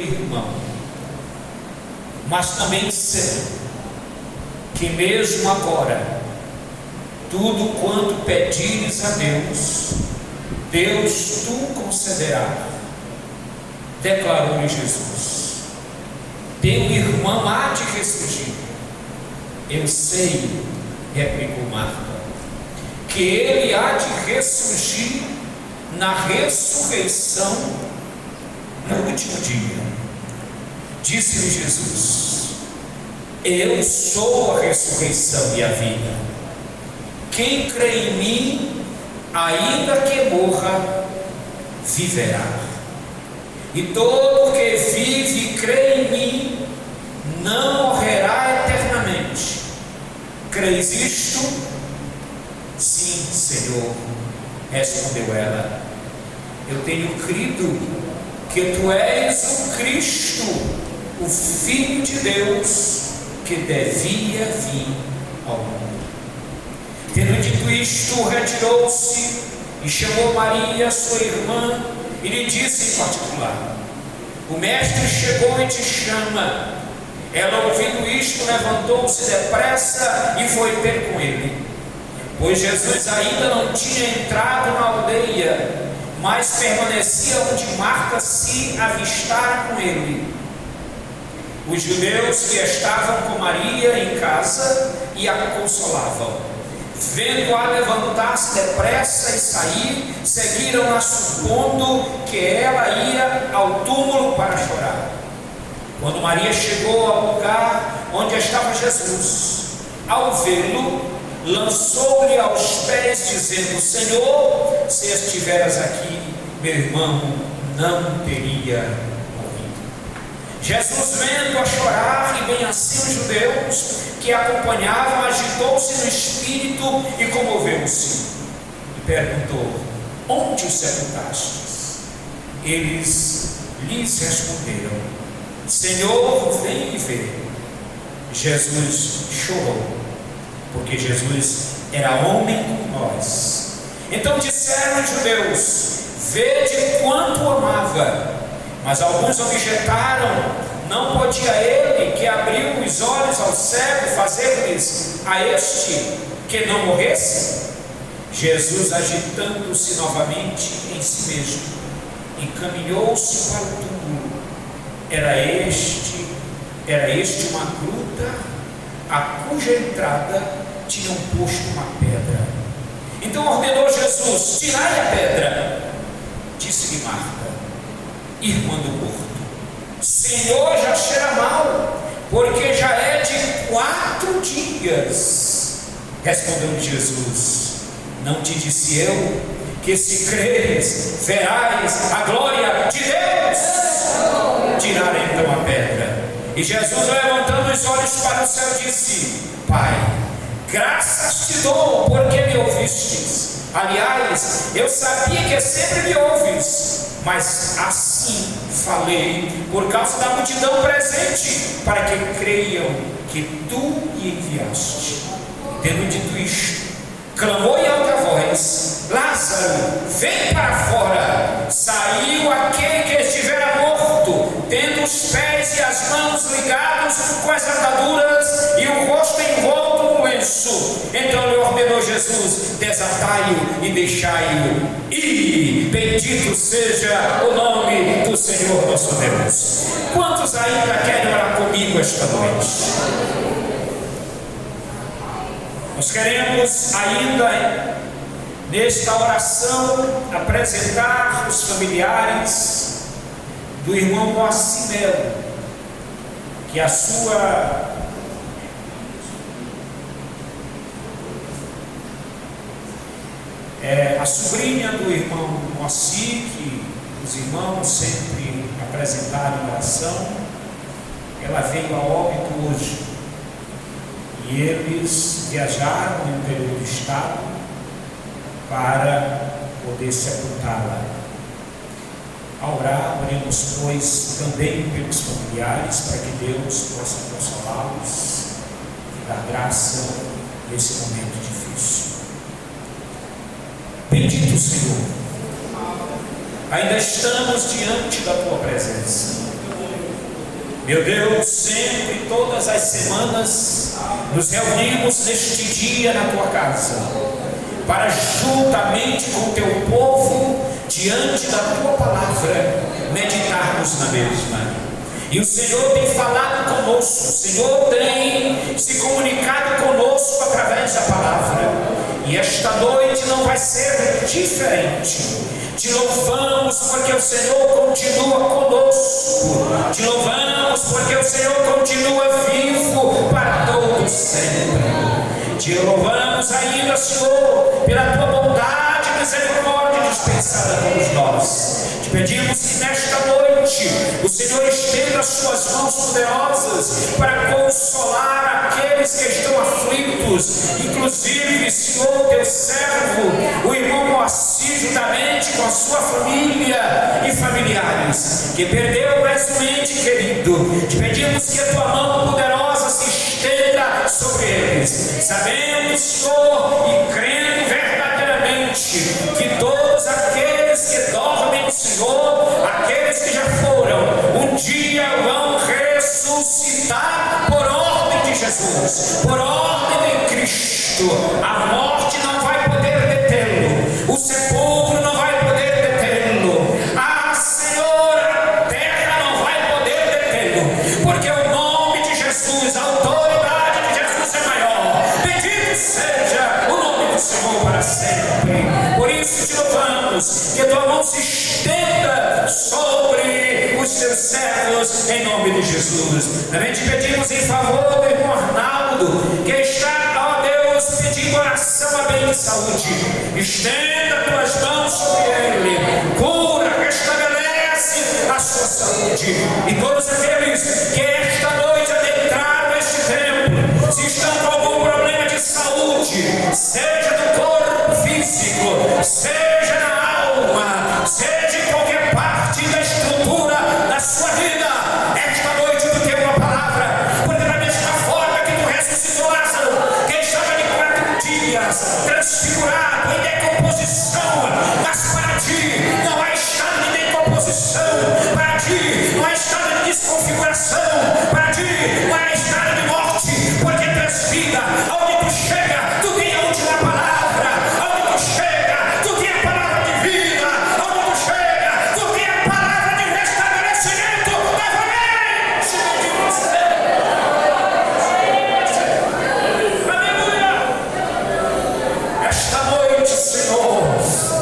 irmão, mas também sei que mesmo agora, tudo quanto pedires a Deus, Deus tu concederá. Declarou-lhe Jesus: teu irmão há de ressurgir. Eu sei, replicou Marta, que ele há de ressurgir na ressurreição no último dia. Disse-lhe Jesus: eu sou a ressurreição e a vida. Quem crê em mim, ainda que morra, viverá. E todo que vive e crê em mim não morrerá eternamente. Crês isto? Sim, Senhor, respondeu ela. Eu tenho crido que tu és o Cristo, o Filho de Deus, que devia vir ao mundo. Tendo dito isto, retirou-se e chamou Maria, sua irmã, e lhe disse em particular: o mestre chegou e te chama. Ela, ouvindo isto, levantou-se depressa e foi ter com ele. Pois Jesus ainda não tinha entrado na aldeia, mas permanecia onde Marta se avistara com ele. Os judeus que estavam com Maria em casa e a consolavam. Vendo-a levantar-se depressa e sair, seguiram-a supondo que ela ia ao túmulo para chorar. Quando Maria chegou ao lugar onde estava Jesus, ao vê-lo, lançou-lhe aos pés, dizendo: Senhor, se estiveras aqui, meu irmão não teria morrido. Jesus, vendo-a chorar, e bem assim os judeus que a acompanhavam, agitou-se no espírito e comoveu-se, e perguntou: onde o sepultastes? Eles lhes responderam: Senhor, vem e vê. Jesus chorou, porque Jesus era homem como nós. Então disseram os judeus: vede quanto o amava. Mas alguns objetaram: não podia ele, que abriu os olhos ao cego, fazer-lhes a este que não morresse? Jesus, agitando-se novamente em si mesmo, encaminhou-se para o túmulo. Era este uma gruta, a cuja entrada tinham posto uma pedra. Então ordenou Jesus: tirai a pedra. Disse-lhe Marta, irmã do morto: Senhor, já cheira mal, porque já é de 4 dias. Respondeu-lhe Jesus: não te disse eu que se creres, verás a glória de Deus? Tiraram então a pedra. E Jesus, levantando os olhos para o céu, disse: Pai, graças te dou porque me ouvistes. Aliás, eu sabia que sempre me ouves, mas assim falei por causa da multidão presente, para que creiam que tu me enviaste. Tendo dito isto, clamou em alta voz: Lázaro, vem para fora. Saiu aquele que estivera morto, tendo os pés e as mãos ligados com as ataduras e o rosto envolto num lenço. Então lhe ordenou Jesus: desatai-o e deixai-o ir. Bendito seja o nome do Senhor nosso Deus. Quantos ainda querem orar comigo esta noite? Nós queremos ainda, nesta oração, apresentar os familiares do irmão Moacir Melo, que a sobrinha do irmão Moacir, que os irmãos sempre apresentaram em oração, ela veio a óbito hoje. E eles viajaram no interior do estado para poder sepultá-la. Ao orar, oremos, pois, também pelos familiares, para que Deus possa consolá-los e dar graça nesse momento difícil. Bendito Senhor, ainda estamos diante da Tua presença. Meu Deus, sempre, todas as semanas, nos reunimos neste dia na tua casa, para juntamente com o teu povo, diante da tua palavra, meditarmos na mesma. E o Senhor tem falado conosco, o Senhor tem se comunicado conosco através da palavra. E esta noite não vai ser diferente. Te louvamos porque o Senhor continua conosco. Te louvamos porque o Senhor continua vivo para todo sempre. Te louvamos ainda, Senhor, pela tua bondade e misericórdia dispensada a todos nós. Te pedimos que nesta noite o Senhor estenda as suas mãos poderosas para consolar aqueles que estão aflitos, inclusive, Senhor, teu servo, o irmão Moacir, juntamente com a sua família e familiares, que perdeu mais um ente querido. Te pedimos que a tua mão poderosa se estenda sobre eles, sabendo, Senhor, e crendo verdadeiramente que todos aqueles que dormem, Senhor, aqueles que já foram, um dia vão ressuscitar por ordem de Jesus, por ordem de Cristo. A morte não vai poder detê-lo, o sepulcro não vai poder detê-lo, a Senhor, a terra não vai poder detê-lo, porque o nome de Jesus, a autoridade de Jesus é maior. Bendito seja o nome do Senhor para sempre. Por isso te louvamos, que a tua mão se estenda sobre os teus servos, em nome de Jesus. Também te pedimos em favor do irmão Arnaldo, que está, ó Deus, pedindo oração a bem de saúde. Estenda tuas mãos sobre ele, cura, restabelece a sua saúde. E todos aqueles que esta noite adentraram neste templo, se estão com algum problema de saúde, seja do corpo físico, seja na alma, seja em qualquer parte da estrutura da sua vida, esta noite tu tem uma palavra, porque da mesma forma que tu ressuscitou Lázaro, que estava de 4 dias, transfigurado, em decomposição, mas para ti não há estado de decomposição, para ti não há estado de desconfiguração, para ti não há estado de morte, porque tu és vida. Onde tu chega, tu tem a última palavra. Onde tu chega, tu tem a palavra de vida. Onde tu chega, tu tem a palavra de restabelecimento novamente. Aleluia! Esta noite, Senhor,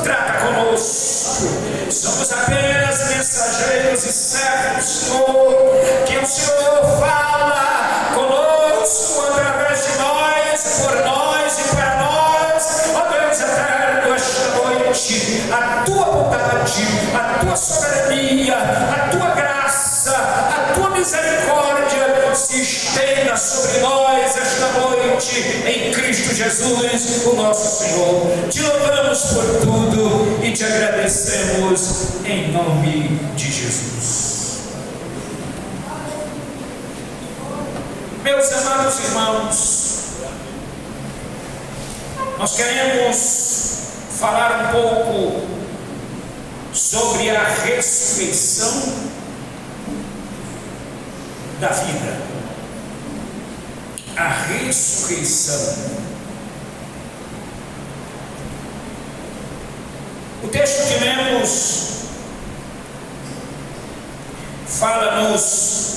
trata conosco. Somos apenas mensageiros e servos, Senhor, que o Senhor fala conosco através de nós, por nós e para nós. Ó Deus eterno, esta noite, a tua bondade, a tua soberania, a tua graça, a tua misericórdia se estenda sobre nós esta noite, em Cristo Jesus, o nosso Senhor. Te louvamos por tudo e te agradecemos em nome de Jesus. Meus amados irmãos, nós queremos falar um pouco sobre a ressurreição da vida. A ressurreição. O texto que lemos fala-nos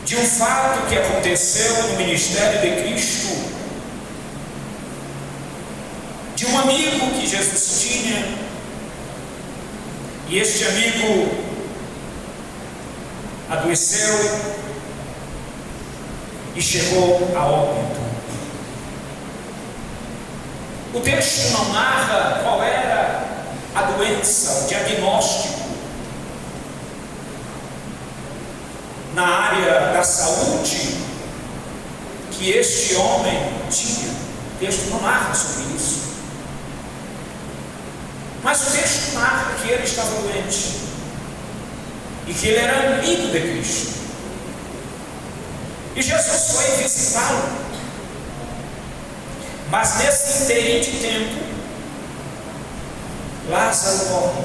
de um fato que aconteceu no ministério de Cristo, de um amigo que Jesus tinha, e este amigo adoeceu e chegou a óbito. O texto não narra qual era a doença, o diagnóstico na área da saúde que este homem tinha. O texto não narra sobre isso, mas o texto narra que ele estava doente e que ele era amigo de Cristo, e Jesus foi visitá-lo. Mas nesse interim de tempo, Lázaro morre.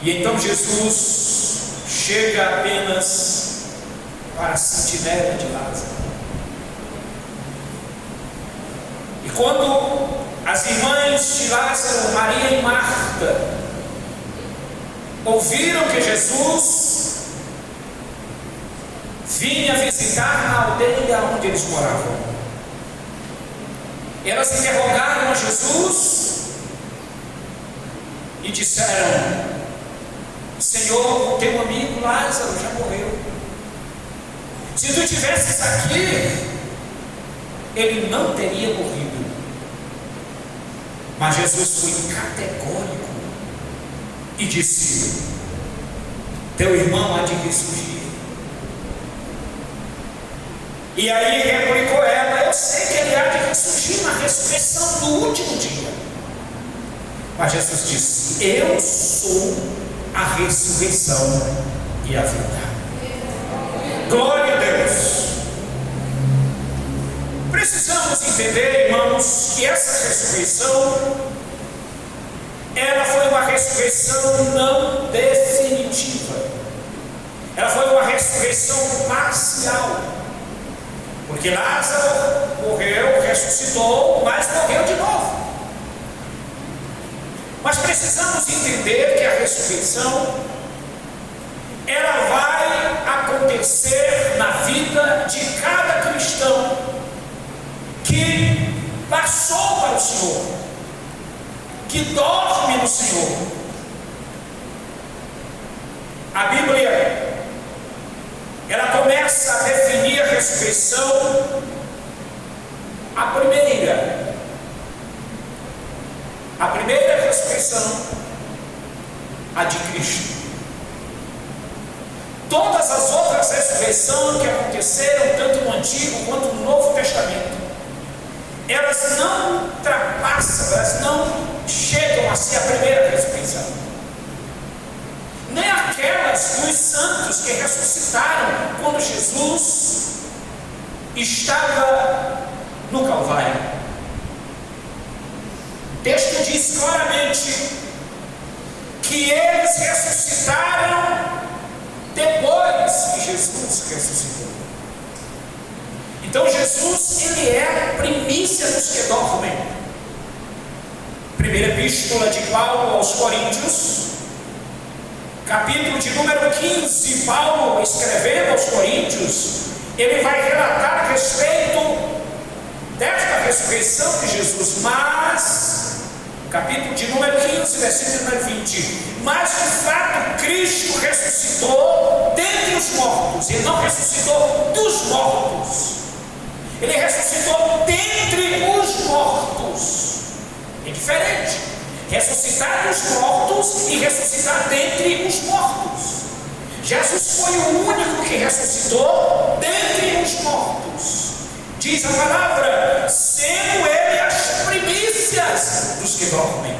E então Jesus chega apenas para a sentinela de Lázaro. E quando as irmãs de Lázaro, Maria e Marta, ouviram que Jesus vinha visitar na aldeia onde eles moravam, elas interrogaram a Jesus e disseram: Senhor, teu amigo Lázaro já morreu. Se tu estivesses aqui, ele não teria morrido. Mas Jesus foi categórico e disse: teu irmão há de ressurgir. E aí replicou ela: eu sei que ele há de ressurgir na ressurreição do último dia. Mas Jesus disse: eu sou a ressurreição e a vida. Glória a Deus. Precisamos entender, irmãos, que essa ressurreição, ela foi uma ressurreição não definitiva. Ela foi uma ressurreição parcial. Porque Lázaro morreu, ressuscitou, mas morreu de novo. Mas precisamos entender que a ressurreição, ela vai acontecer na vida de cada cristão que passou para o Senhor, que dorme no Senhor. A Bíblia, ela começa a definir a ressurreição, a primeira ressurreição, a de Cristo. Todas as outras ressurreições que aconteceram, tanto no Antigo quanto no Novo Testamento, elas não ultrapassam, elas não chegam a ser a primeira ressurreição. Nem aquelas dos santos que ressuscitaram quando Jesus estava no Calvário. O texto diz claramente que eles ressuscitaram depois que Jesus ressuscitou. Então Jesus, ele é a primícia dos que dormem. Primeira epístola de Paulo aos Coríntios, capítulo de número 15, Paulo escrevendo aos Coríntios, ele vai relatar a respeito desta ressurreição de Jesus, mas, capítulo de número 15, versículo número 20, mas de fato Cristo ressuscitou dentre os mortos. Ele não ressuscitou dos mortos, ele ressuscitou dentre os mortos. É diferente ressuscitar dos mortos e ressuscitar dentre os mortos. Jesus foi o único que ressuscitou dentre os mortos. Diz a palavra, sendo ele as primícias dos que dormem.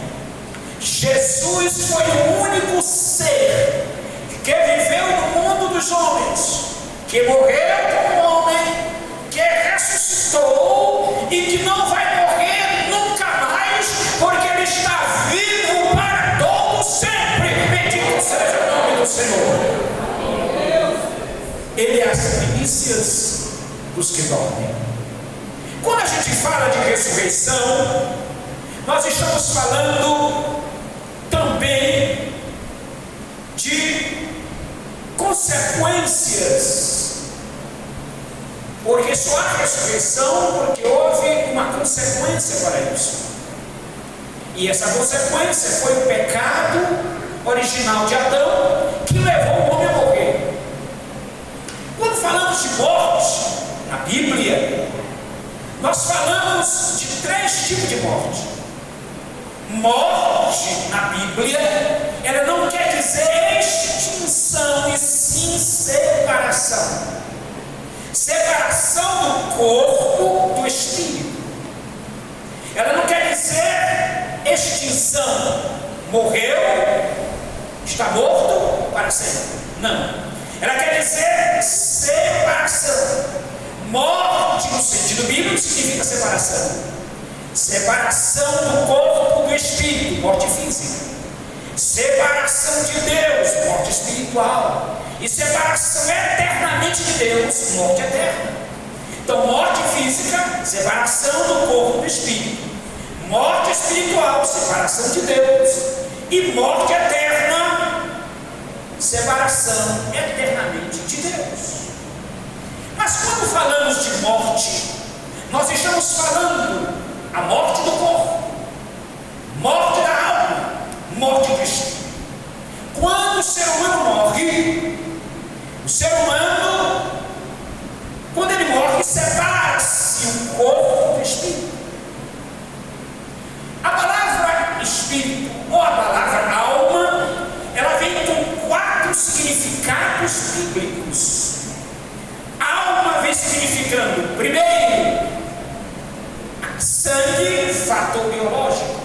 Jesus foi o único ser que viveu no mundo dos homens, que morreu como homem, que ressuscitou e que não vai morrer nunca mais, porque ele está vivo para todo sempre. Bendito seja o nome do Senhor. Ele é as primícias dos que dormem. Quando a gente fala de ressurreição, nós estamos falando também de consequências, porque só há ressurreição porque houve uma consequência para isso. E essa consequência foi o pecado original de Adão, que levou o homem a morrer. Quando falamos de morte na Bíblia, nós falamos de 3 tipos de morte. Morte na Bíblia, ela não quer dizer extinção, e sim separação. Separação do corpo do espírito. Ela não quer dizer extinção. Morreu, está morto para sempre. Não. Ela quer dizer separação. Morte no sentido bíblico significa separação. Separação do corpo do espírito, morte física. Separação de Deus, morte espiritual. espiritual e separação eternamente de Deus, morte eterna. Então, morte física, separação do corpo do espírito. Morte espiritual, separação de Deus. E morte eterna, separação eternamente de Deus. Mas quando falamos de morte, nós estamos falando a morte do corpo, morte da alma, morte do espírito. Quando o ser humano morre, o ser humano, quando ele morre, separa-se o corpo do espírito. A palavra espírito ou a palavra alma, ela vem com 4 significados bíblicos. Alma vem significando, primeiro, sangue, fator biológico.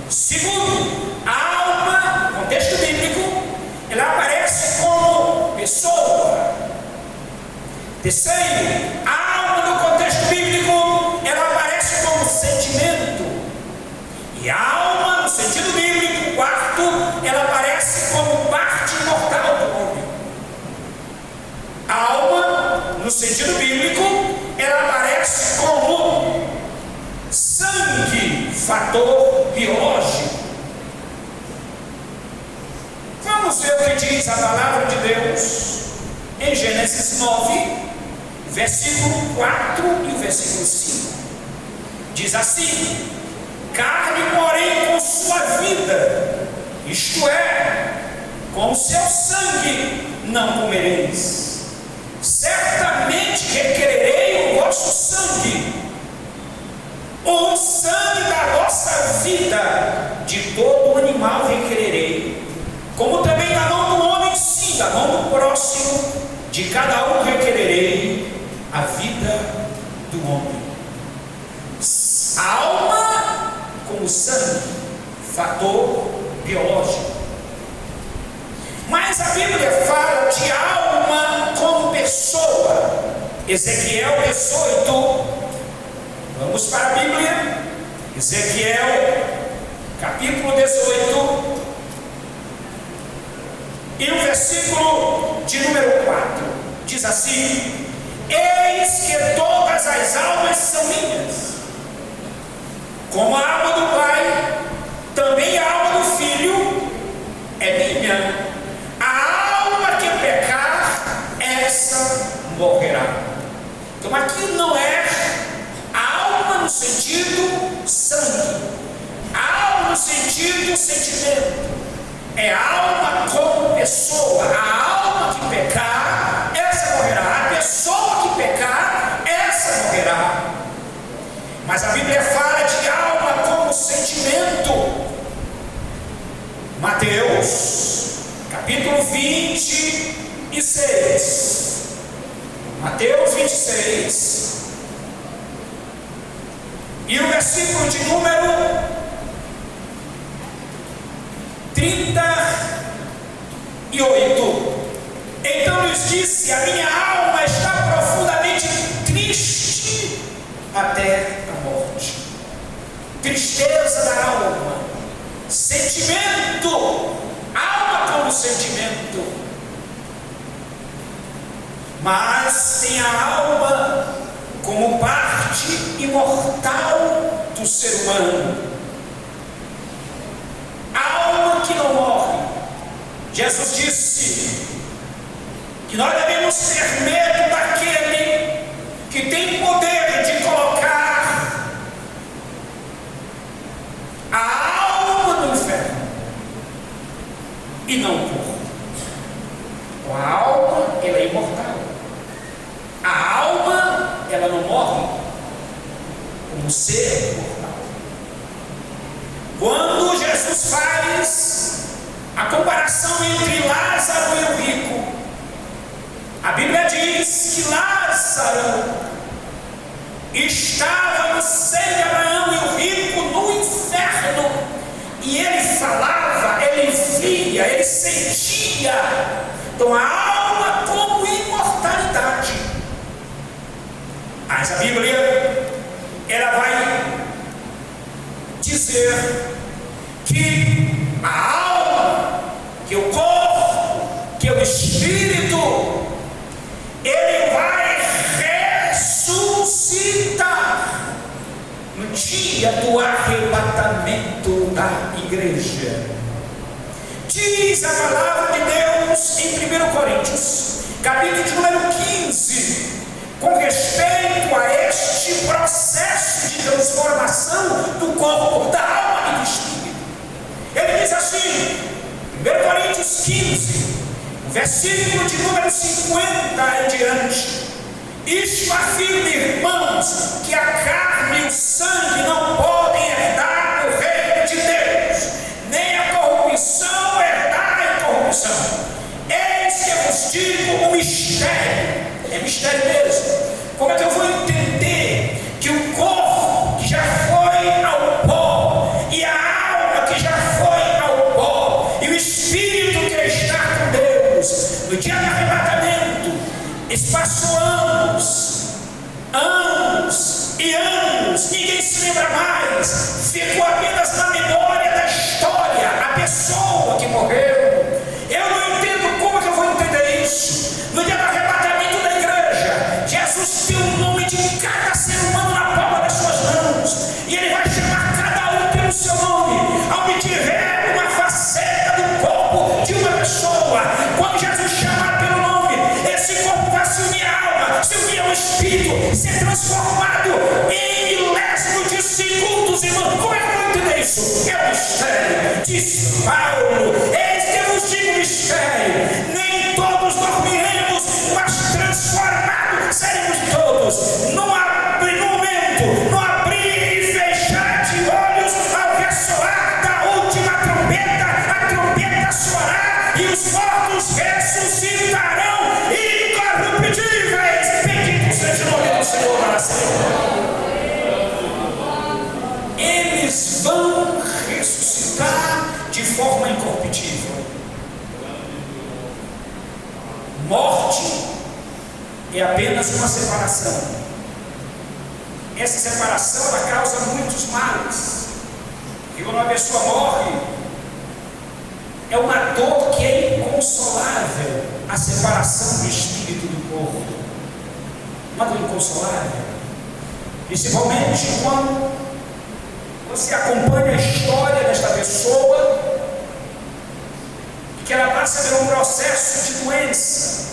Segundo, a alma, no contexto bíblico, ela aparece como pessoa. Terceiro, a alma no contexto bíblico, ela aparece como sentimento. E a alma, no sentido bíblico, quarto, ela aparece como parte mortal do homem. A alma, no sentido bíblico, ela aparece como sangue, fator biológico. Vamos ver o que diz a palavra de Deus em Gênesis 9, versículo 4 e o versículo 5. Diz assim: carne, porém, com sua vida, isto é, com o seu sangue, não comereis. Certamente requererei o vosso sangue, o sangue da vossa vida, de todo animal requererei, como também da mão do homem, sim, da mão do próximo, de cada um requererei a vida do homem. A alma como sangue, fator biológico. Mas a Bíblia fala de alma como pessoa. Ezequiel 18. Vamos para a Bíblia. Ezequiel, capítulo 18. E o versículo de número 4 diz assim: eis que todas as almas são minhas, como a alma do Pai, também a alma do Filho é minha. A alma que pecar, essa morrerá. Então aqui não é a alma no sentido sangue, a alma no sentido sentimento. É a alma como pessoa. A alma que pecar, essa morrerá. A pessoa que pecar, essa morrerá. Mas a Bíblia fala de alma como sentimento. Mateus, capítulo 26. Mateus 26. E o versículo de número 38. Então lhes disse: a minha alma está profundamente triste até a morte. Tristeza da alma, sentimento, alma como sentimento. Mas tem a alma como parte imortal do ser humano. Alma que não morre. Jesus disse que nós devemos ter medo daquele que tem poder de colocar a alma no inferno e não o corpo. A alma, ela é imortal. A alma, ela não morre como ser mortal. Quando Jesus faz a comparação entre Lázaro e o rico, a Bíblia diz que Lázaro estava no seio de Abraão e o rico no inferno, e ele falava, ele via, ele sentia. Então a alma como imortalidade. Mas a Bíblia, ela vai dizer que a alma, que o corpo, Espírito, ele vai ressuscitar no dia do arrebatamento da igreja. Diz a palavra de Deus em 1 Coríntios, capítulo de número 15, com respeito a este processo de transformação do corpo, da alma e do espírito. Ele diz assim, 1 Coríntios 15, versículo de número 50 em diante: isto afirma, irmãos, que a carne e o sangue não podem herdar o reino de Deus, nem a corrupção herdar a incorrupção. Eis que eu vos digo um mistério. É mistério mesmo. Como é que eu vou entender que o corpo que já foi ao pó, e a alma que já foi ao pó, e o espírito que está com Deus, no dia do arrebatamento, passou anos e anos, ninguém se lembra mais, ficou apenas na memória da história a pessoa que morreu. Eu não entendo como que eu vou entender isso. No dia do arrebatamento da igreja, Jesus tem o nome de cada ser humano na palma das suas mãos, e ele vai chamar cada um pelo seu nome, ao me tiver uma faceta do corpo de uma pessoa. Quando Jesus chamar pelo nome, esse corpo vai se unir à alma, se unir ao espírito, ser transformado em milésimos de segundos, irmão. Como é que eu vou entender isso? É um mistério. Diz Paulo, eis que eu vos digo mistério, nem todos dormiremos, mas transformados seremos todos, no momento, no abrir e fechar de olhos, ao ressoar da última trombeta, a trombeta soará e os mortos ressuscitarão incorruptíveis. Bendito seja o nome do Senhor para sempre. Eles vão ressuscitar de forma incorruptível. Morte é apenas uma separação. Essa separação ela causa muitos males. E quando uma pessoa morre, é uma dor que é inconsolável, a separação do espírito do corpo. Uma dor inconsolável. Principalmente quando você acompanha a história desta pessoa, que ela passa por um processo de doença,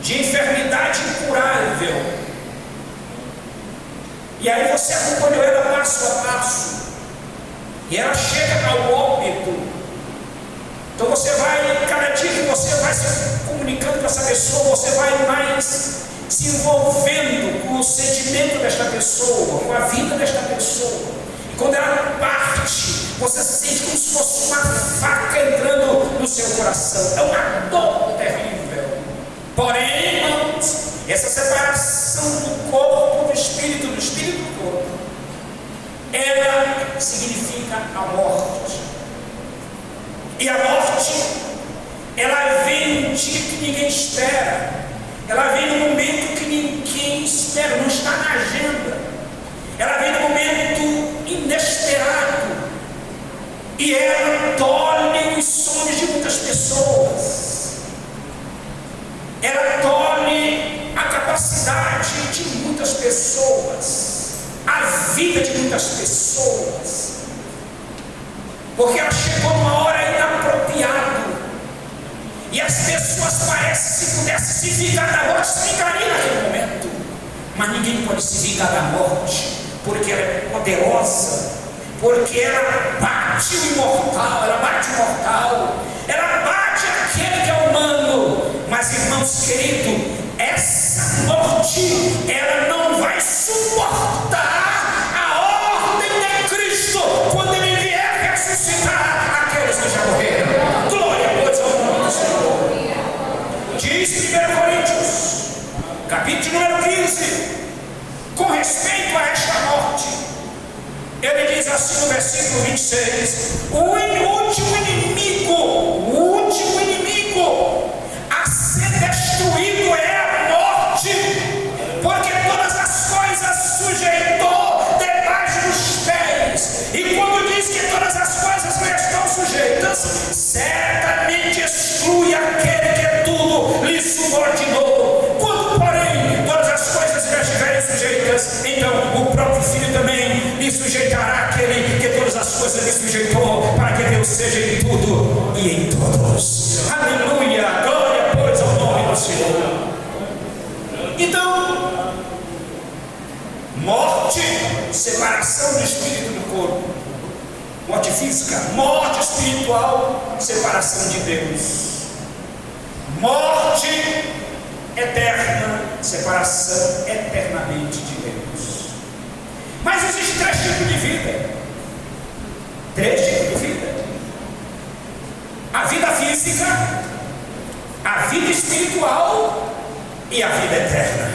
de enfermidade incurável, e aí você acompanhou ela passo a passo, e ela chega ao óbito. Então você vai, cada dia que você vai se comunicando com essa pessoa, você vai mais se envolvendo com o sentimento desta pessoa, com a vida desta pessoa. Quando ela parte, você se sente como se fosse uma faca entrando no seu coração. É uma dor terrível. Porém, irmãos, essa separação do corpo do espírito do corpo, ela significa a morte. E a morte, ela vem num dia que ninguém espera. Ela vem num momento que ninguém espera, não está na agenda. Ela vem num momento inesperado, e ela tolhe os sonhos de muitas pessoas, ela tolhe a capacidade de muitas pessoas, a vida de muitas pessoas, porque ela chegou numa hora inapropriada, e as pessoas parecem, se pudessem se vingar da morte, se vingariam naquele momento, mas ninguém pode se vingar da morte, porque ela é poderosa, porque ela bate o imortal, ela bate aquele que é humano. Mas, irmãos queridos, essa morte, ela não vai suportar a ordem de Cristo quando ele vier ressuscitar aqueles que já morreram. Glória a Deus ao nome do Senhor. Diz 1 Coríntios, capítulo número 15, com respeito a esta morte, ele diz assim no versículo 26: o último inimigo a ser destruído é a morte, porque toda coisas me sujeitou, para que Deus seja em tudo e em todos. Aleluia, glória, pois, ao nome do Senhor. Então, morte, separação do espírito do corpo, morte física, morte espiritual, separação de Deus, morte eterna, separação eternamente de Deus. Mas existem 3 tipos de vida. 3 tipos de vida: a vida física, a vida espiritual e a vida eterna.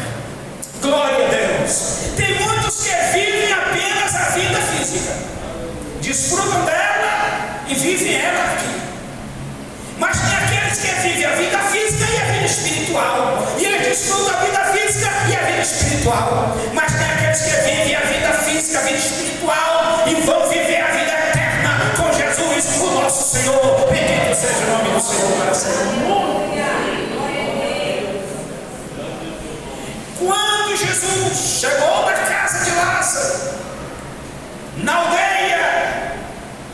Glória a Deus. Tem muitos que vivem apenas a vida física, desfrutam dela e vivem ela aqui. Mas tem aqueles que vivem a vida física e a vida espiritual, e eles desfrutam a vida física e a vida espiritual. Mas tem aqueles que vivem a vida física, a vida espiritual, e vão viver a vida eterna com Jesus, o nosso Senhor. Bendito seja o nome do Senhor para sempre. Quando Jesus chegou na casa de Lázaro, na aldeia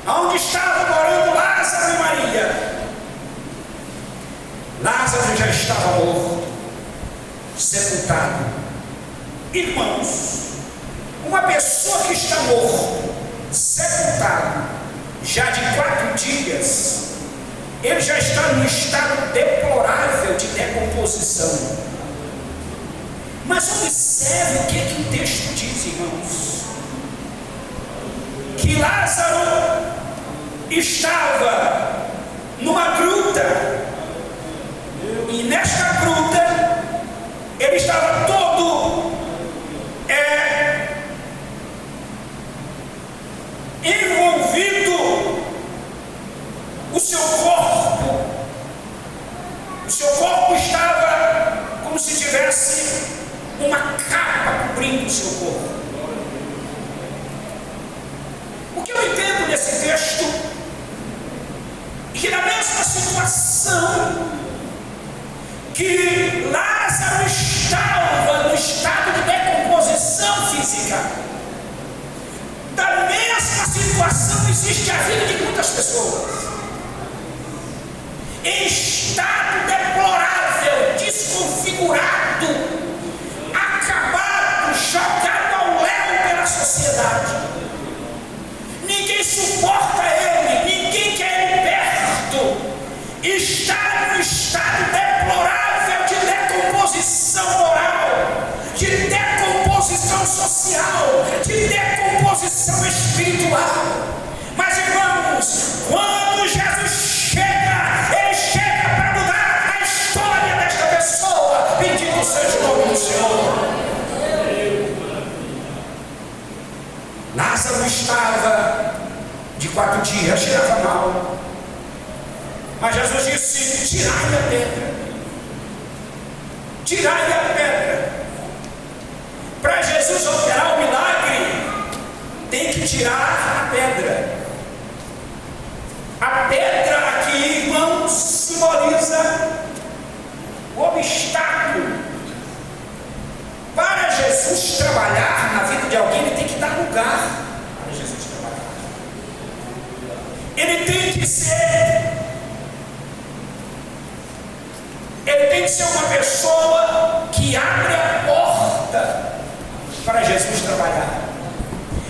onde estavam morando Lázaro e Maria, Lázaro já estava morto, sepultado. Irmãos, uma pessoa que está morto, sepultado, já de 4 dias, ele já está num estado deplorável de decomposição. Mas observe o que o texto diz, irmãos: que Lázaro estava numa gruta, e nesta gruta ele estava todo envolvido, o seu corpo estava como se tivesse uma capa cobrindo o seu corpo. O que eu entendo nesse texto é que na mesma situação que Lázaro estava no estado de decomposição física, da mesma situação existe a vida de muitas pessoas em estado deplorável, desconfigurado, acabado, jogado ao léu pela sociedade. Ninguém suporta ele, ninguém quer ir perto. Está no estado deplorável de decomposição moral, de decomposição social, de decomposição espiritual. Mas, irmãos, quando Jesus chega, ele chega para mudar a história desta pessoa. Bendito seja o nome do Senhor. Lázaro estava de 4 dias, cheirava mal. Mas Jesus disse: tirai a pedra. Tirai a pedra. Para Jesus operar o milagre, tem que tirar a pedra. A pedra aqui, irmãos, simboliza o obstáculo. Para Jesus trabalhar na vida de alguém, ele tem que dar lugar para Jesus trabalhar. Ele tem que ser uma pessoa que abre a porta para Jesus trabalhar.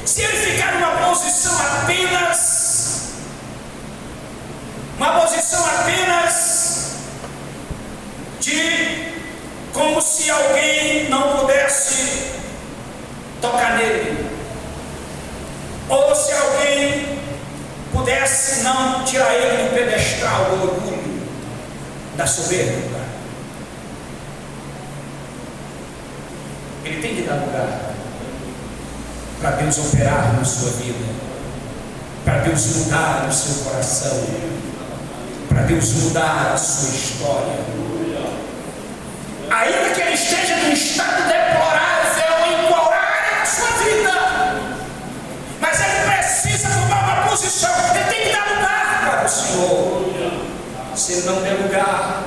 Se ele ficar numa posição apenas de como se alguém não pudesse tocar nele, ou se alguém pudesse não tirar ele do pedestal do orgulho, da soberba, ele tem que dar lugar para Deus operar na sua vida, para Deus mudar o seu coração, para Deus mudar a sua história. Ainda que ele esteja num estado deplorável em qual área da sua vida, mas ele precisa tomar uma posição, ele tem que dar lugar para o Senhor. Se ele não der lugar,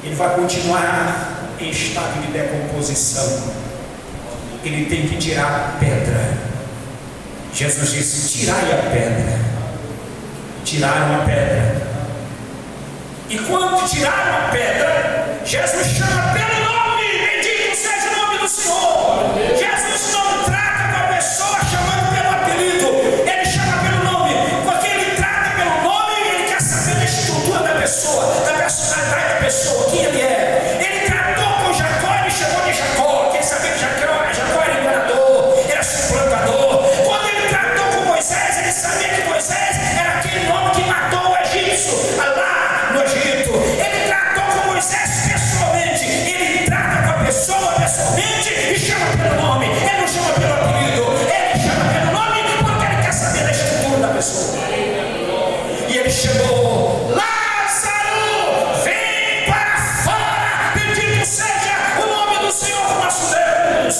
ele vai continuar em estado de decomposição. Ele tem que tirar a pedra. Jesus disse: tirai a pedra. Tiraram a pedra. E quando tiraram a pedra, Jesus chama pelo nome. Bendito seja o nome do Senhor. Jesus não trata com a pessoa chamando pelo apelido. Ele chama pelo nome. Porque ele trata pelo nome e ele quer saber da estrutura da pessoa, da personalidade da pessoa, quem ele é. Ele tratou com Jacó, ele chamou de Jacó. Quer saber que Jacó era enganador, era suplantador. Quando ele tratou com Moisés, ele sabia que Moisés era aquele homem que matou o egípcio lá no Egito. Ele tratou com Moisés pessoalmente. Ele trata com a pessoa pessoalmente e chama pelo nome. Ele não chama pelo apelido, ele chama pelo nome porque ele quer saber da estrutura da pessoa. E ele chamou: Lázaro, vem para fora. Bendito seja o nome do Senhor nosso Deus.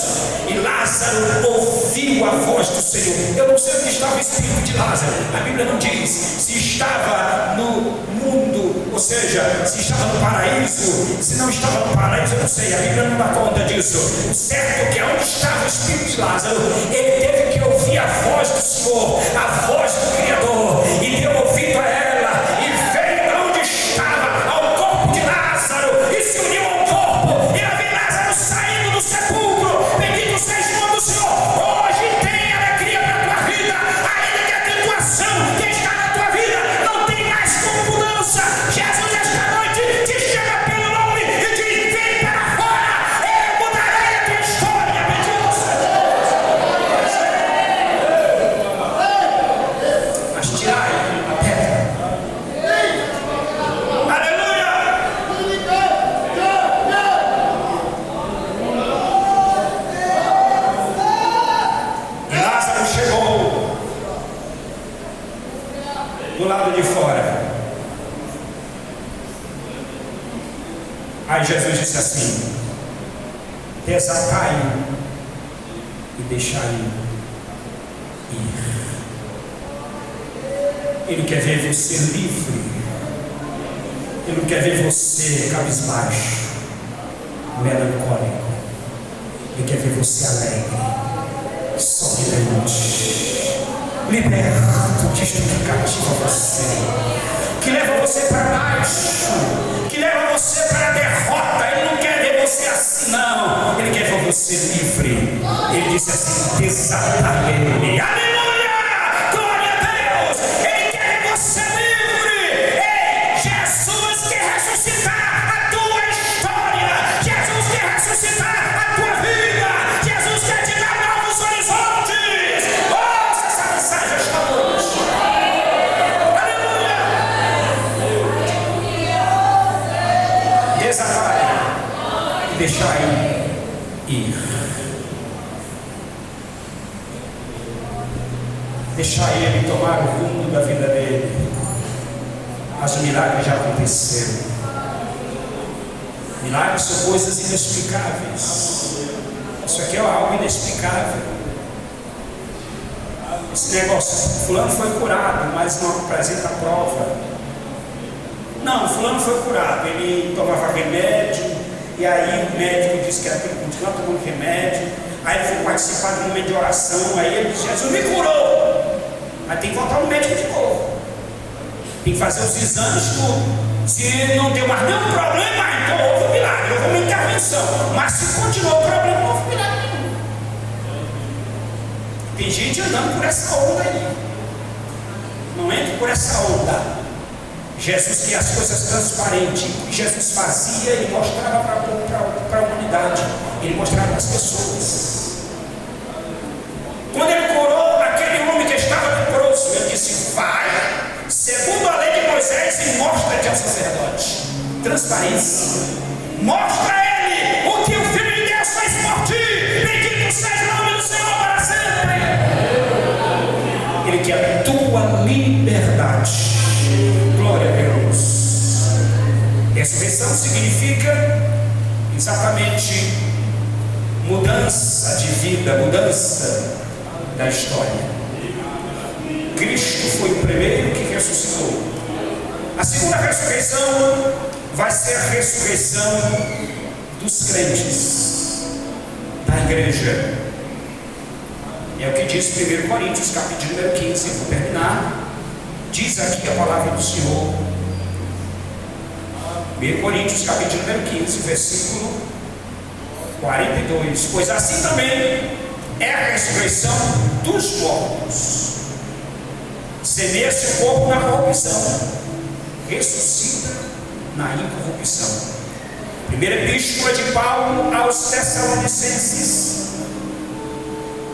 E Lázaro ouviu a voz do Senhor. Eu não sei onde estava o espírito de Lázaro. A Bíblia não diz se estava no mundo, ou seja, se estava no paraíso, se não estava no paraíso, eu não sei. A Bíblia não dá conta disso. O certo é que onde estava o espírito de Lázaro, ele teve que ouvir a voz do Senhor, a voz do Criador, e deu ouvido a ela, e veio de onde estava ao corpo de Lázaro, e se uniu ao corpo, e a vê Lázaro saindo do sepulcro. Bendito seja o nome do Senhor. Hoje tem alegria na tua vida, ainda que a tentação que está na tua vida não tem mais como mudança. Jesus esta noite te chama pelo nome e diz: vem para fora, eu mudarei a tua história. Bendito seja. Mas tirai a pedra. Aleluia. E Lázaro chegou do lado de fora. Aí Jesus disse assim: desatai-o e deixai-o ir. Ele quer ver você livre. Ele não quer ver você cabisbaixo, melancólico. Ele quer ver você alegre, sorridente, liberto disto que cativa você, que leva você para baixo, que leva você para a derrota. Ele não quer ver você assim, não. Ele quer ver você livre. Ele disse assim: desatai-me. Aleluia! Glória a Deus! Ele quer ver você livre. Ei, Jesus quer ressuscitar a tua história. Jesus quer ressuscitar a tua vida. Jesus quer te dar novos horizontes. Ouça essa mensagem esta noite. Aleluia! Desatai e deixai ir. Deixar ele tomar o rumo da vida dele. Mas o milagre já aconteceu. Milagres são coisas inexplicáveis. Isso aqui é algo inexplicável. Esse negócio, fulano foi curado, mas não apresenta prova. Não, fulano foi curado, ele tomava remédio, e aí o médico disse que era para ele continuar tomando remédio. Aí ele foi participar de um momento de oração, aí ele disse: Jesus me curou. Mas tem que voltar no médico de novo. Tem que fazer os exames, tudo. Se não deu mais nenhum problema, então houve um milagre, houve uma intervenção. Mas se continuou o problema, não houve milagre nenhum. Tem gente andando por essa onda aí. Não entre por essa onda. Jesus quer as coisas transparentes. O que Jesus fazia, ele mostrava para a humanidade. Ele mostrava para as pessoas. Quando ele curou aquele homem que estava leproso, ele disse: vai, segundo a lei de Moisés, e mostra-te ao sacerdote. Transparência. Mostra a ele o que o Filho de Deus fez por ti. Bendito seja o nome do Senhor para sempre. Ele quer a tua liberdade. Glória a Deus. Ressurreição significa exatamente mudança de vida, mudança da história. Cristo foi o primeiro que ressuscitou. A segunda ressurreição vai ser a ressurreição dos crentes, da igreja. É o que diz 1 Coríntios, capítulo número 15. Vou terminar. Diz aqui a palavra do Senhor. 1 Coríntios, capítulo número 15, versículo 42. Pois assim também é a ressurreição dos mortos. Semeia-se o corpo na corrupção, ressuscita na incorrupção. Primeira epístola de Paulo aos Tessalonicenses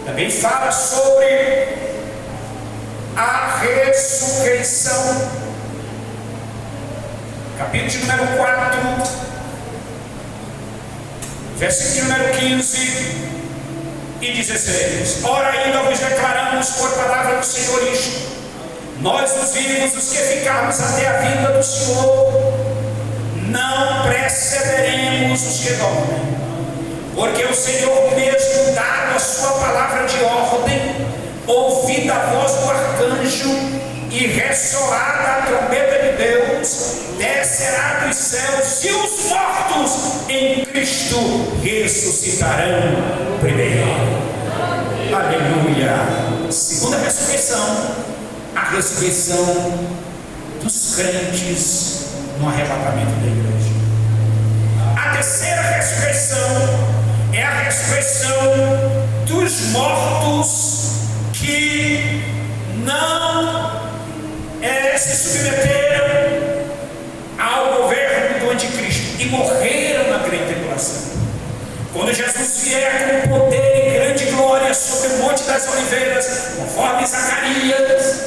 também fala sobre a ressurreição. Capítulo número 4, versículo número 15 e 16. Ora, ainda vos declaramos por palavra do Senhor isto: nós os vivos, os que ficarmos até a vinda do Senhor, não precederemos os que dormem, porque o Senhor mesmo, dado a sua palavra de ordem, ouvida a voz do arcanjo e ressoada a trombeta de Deus, descerá dos céus, e os mortos em Cristo ressuscitarão primeiro. Aleluia. Segunda ressurreição, a ressurreição dos crentes no arrebatamento da igreja. A terceira ressurreição é a ressurreição dos mortos que não se submeteram ao governo do anticristo e morreram na grande tribulação. Quando Jesus vier com poder e grande glória sobre o Monte das Oliveiras, conforme Zacarias,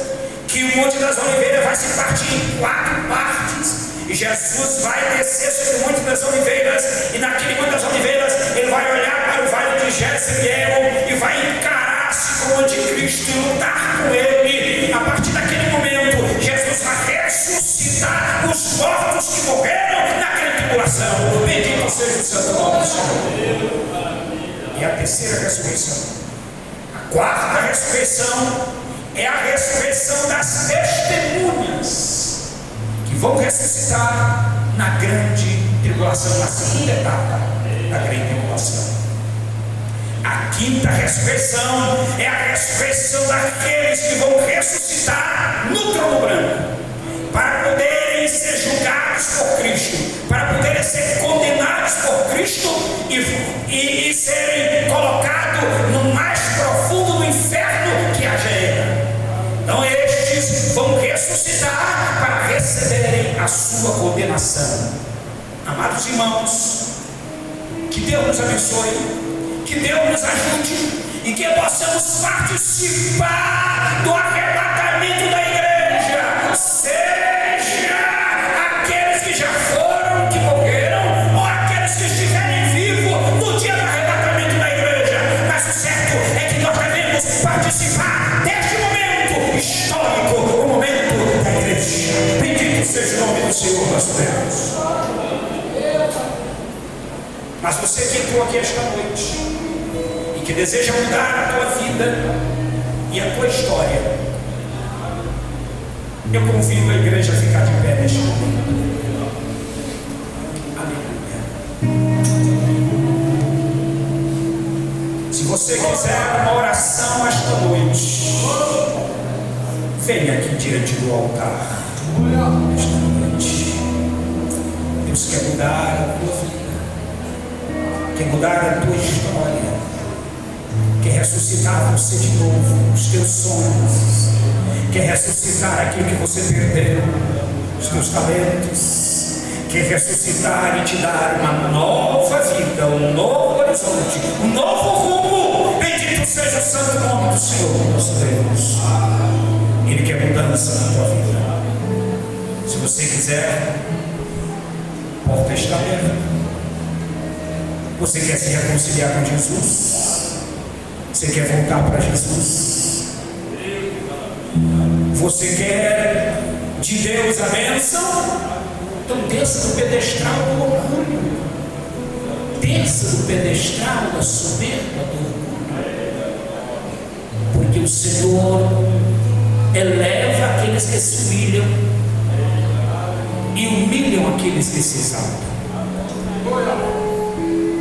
que o Monte das Oliveiras vai se partir em 4 partes, e Jesus vai descer sobre o Monte das Oliveiras, e naquele Monte das Oliveiras ele vai olhar para o vale de Jezreel e vai encarar-se com o anticristo e lutar com ele. A partir daquele momento, Jesus vai ressuscitar os mortos que morreram naquela tribulação. Bendito seja o santo nome do Senhor. E a terceira ressurreição, a quarta ressurreição, é a ressurreição das testemunhas, que vão ressuscitar na grande tribulação, na segunda etapa da grande tribulação. A quinta ressurreição é a ressurreição daqueles que vão ressuscitar no trono branco, para poderem ser julgados por Cristo, para poderem ser condenados por Cristo e serem colocados no mais profundo do inferno que haja ele. Então estes vão ressuscitar para receberem a sua condenação. Amados irmãos, que Deus nos abençoe, que Deus nos ajude e que possamos participar do arrebatamento da igreja, seja aqueles que já foram, que morreram, ou aqueles que estiverem vivos no dia do arrebatamento da igreja. Mas o certo é que nós devemos participar deste momento histórico, o momento da igreja. Bendito seja o nome do Senhor nosso Deus. Mas você que entrou aqui esta noite e que deseja mudar a tua vida e a tua história, eu convido a igreja a ficar de pé neste momento. Aleluia. Se você quiser uma oração esta noite, venha aqui diante do altar esta noite. Deus quer mudar a tua vida, quer mudar a tua história, quer ressuscitar você de novo, os teus sonhos, quer ressuscitar aquilo que você perdeu, os teus talentos, quer ressuscitar e te dar uma nova vida, um novo horizonte, um novo rumo. Bendito seja o santo nome do Senhor, nosso Deus. Ele quer mudança na tua vida. Se você quiser, a porta está aberta. Você quer se reconciliar com Jesus? Você quer voltar para Jesus? Você quer de Deus a bênção? Então desça do pedestral do orgulho, desça do pedestral da soberba, do orgulho, porque o Senhor eleva aqueles que se humilham e humilham aqueles que se exaltam.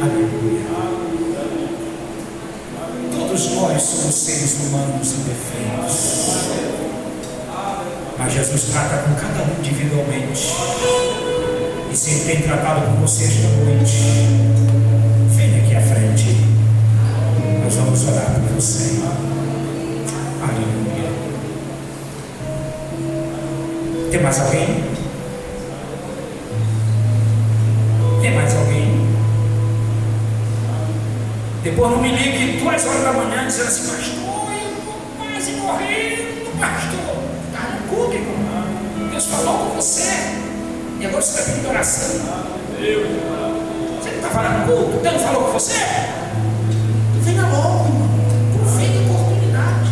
Aleluia. Todos nós somos seres humanos imperfeitos, mas Jesus trata com cada um individualmente, e se Ele tem tratado com você esta noite, venha aqui à frente, nós vamos orar por você. Aleluia. Tem mais alguém? Tem mais alguém? Depois não me ligue 2 horas da manhã dizendo assim: pastor, eu estou quase morrendo, pastor. Está no culto, irmão. Deus falou com você e agora você está pedindo oração. Você não está falando no culto? Deus não falou com você? Venha logo, irmão. Aproveite a oportunidade.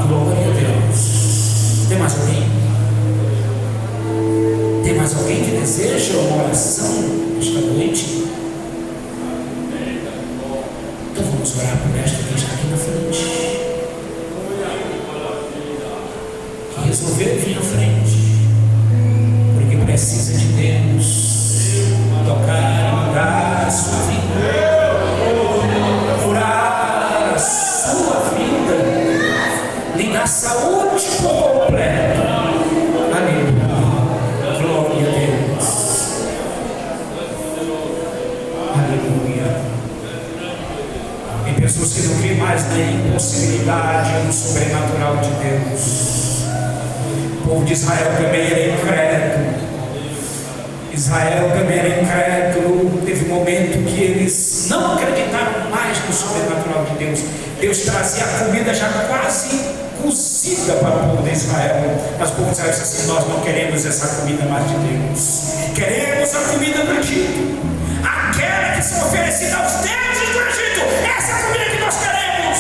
Glória a Deus. Tem mais alguém? Tem mais alguém que deseja uma oração esta noite? Então vamos orar por esta que está aqui na frente, que resolveu vir à frente, porque precisa de Deus tocar e mudar a sua vida, curar a sua vida, lhe dar saúde por completo. Aleluia. Glória a Deus. Aleluia. Tem pessoas que não creem mais na impossibilidade no sobrenatural de Deus. O povo de Israel também era incrédulo. Israel também era incrédulo. Teve um momento que eles não acreditaram mais no sobrenatural de Deus. Deus trazia a comida já quase cozida para o povo de Israel, mas o povo de Israel disse assim: nós não queremos essa comida mais de Deus, queremos a comida do Egito, aquela que se oferecida aos deuses do Egito, essa é a comida que nós queremos.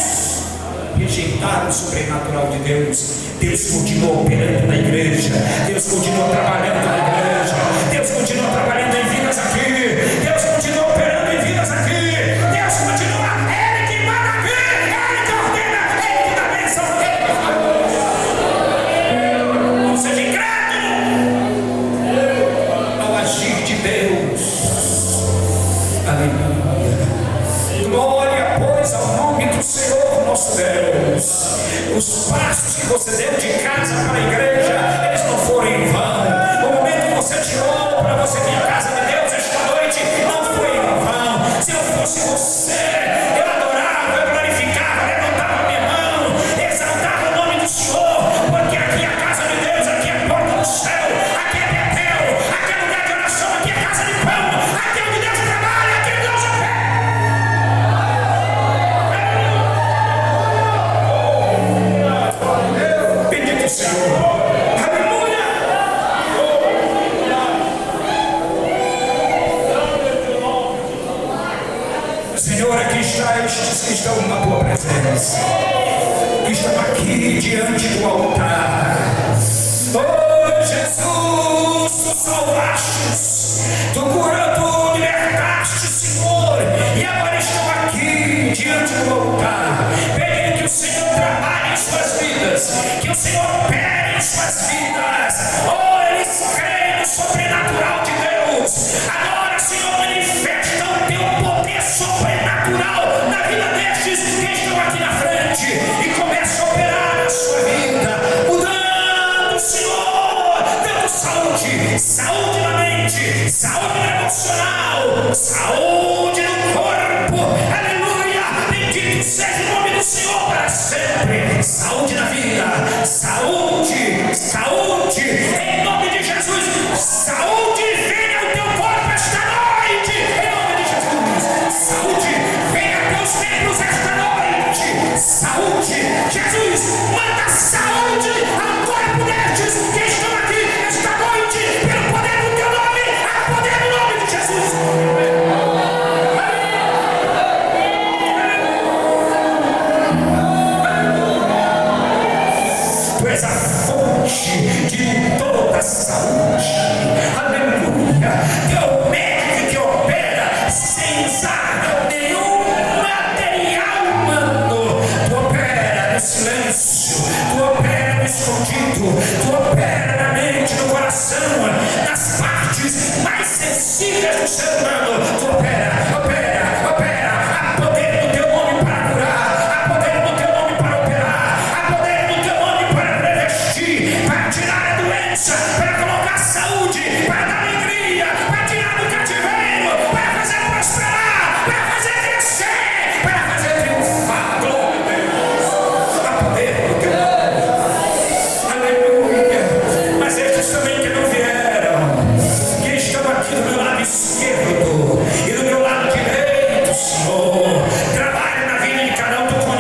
Rejeitaram o sobrenatural de Deus. Deus continuou operando na igreja, Deus continuou trabalhando na igreja, Deus continuou trabalhando em vidas aqui, Deus continuou operando em vidas aqui, Deus continua, Ele que manda aqui, Ele que ordena, Ele que dá bênção, Ele que faz. Não seja incrédulo ao agir de Deus. Aleluia. Glória, pois, ao nome do Senhor nosso Deus. Os passos que você deu de casa para a igreja, eles não foram em vão. O momento que você tirou para você vir à casa de Deus esta noite, não foi em vão. Se eu fosse você, eu adorava, eu glorificava, levantava minha mão, exaltava o nome do Senhor, porque aqui é a casa de Deus, aqui é a porta do céu, aqui é Betel, aqui é lugar de oração, aqui é casa de pão, aqui é onde Deus trabalha, aqui é Deus opera. Bendito o Senhor. Aleluia. Senhor, aqui está estes que estão na tua presença, que estão aqui diante do altar. Oh Jesus, tu salvastes, tu curou, tu libertaste, Senhor, e agora estão aqui diante do altar, pedindo que o Senhor trabalhe em suas vidas, que o Senhor opere em suas vidas. Oh, eles creem no sobrenatural de Deus. Agora, Senhor, manifesta o teu poder sobrenatural na vida destes que estão aqui na frente e começa a operar na sua vida, mudando, Senhor, dando saúde, saúde na mente, saúde emocional, saúde no corpo. Aleluia. Bendito seja o nome do Senhor para sempre. Saúde na vida, saúde, saúde, em nome de Jesus. Saúde, venha ao teu corpo esta noite, em nome de Jesus. Saúde, venha aos teus membros esta noite. Saúde, Jesus, manda saúde ao corpo destes que estão aqui esta noite, pelo poder do teu nome, a poder do nome de Jesus. Tu és a fonte de toda a saúde. Aleluia. Tu é o médico que opera sem usar nenhum material humano. Tu opera no silêncio, tu opera no escondido, tu opera na mente. mente, no coração, nas partes mais sensíveis do ser humano. Tu opera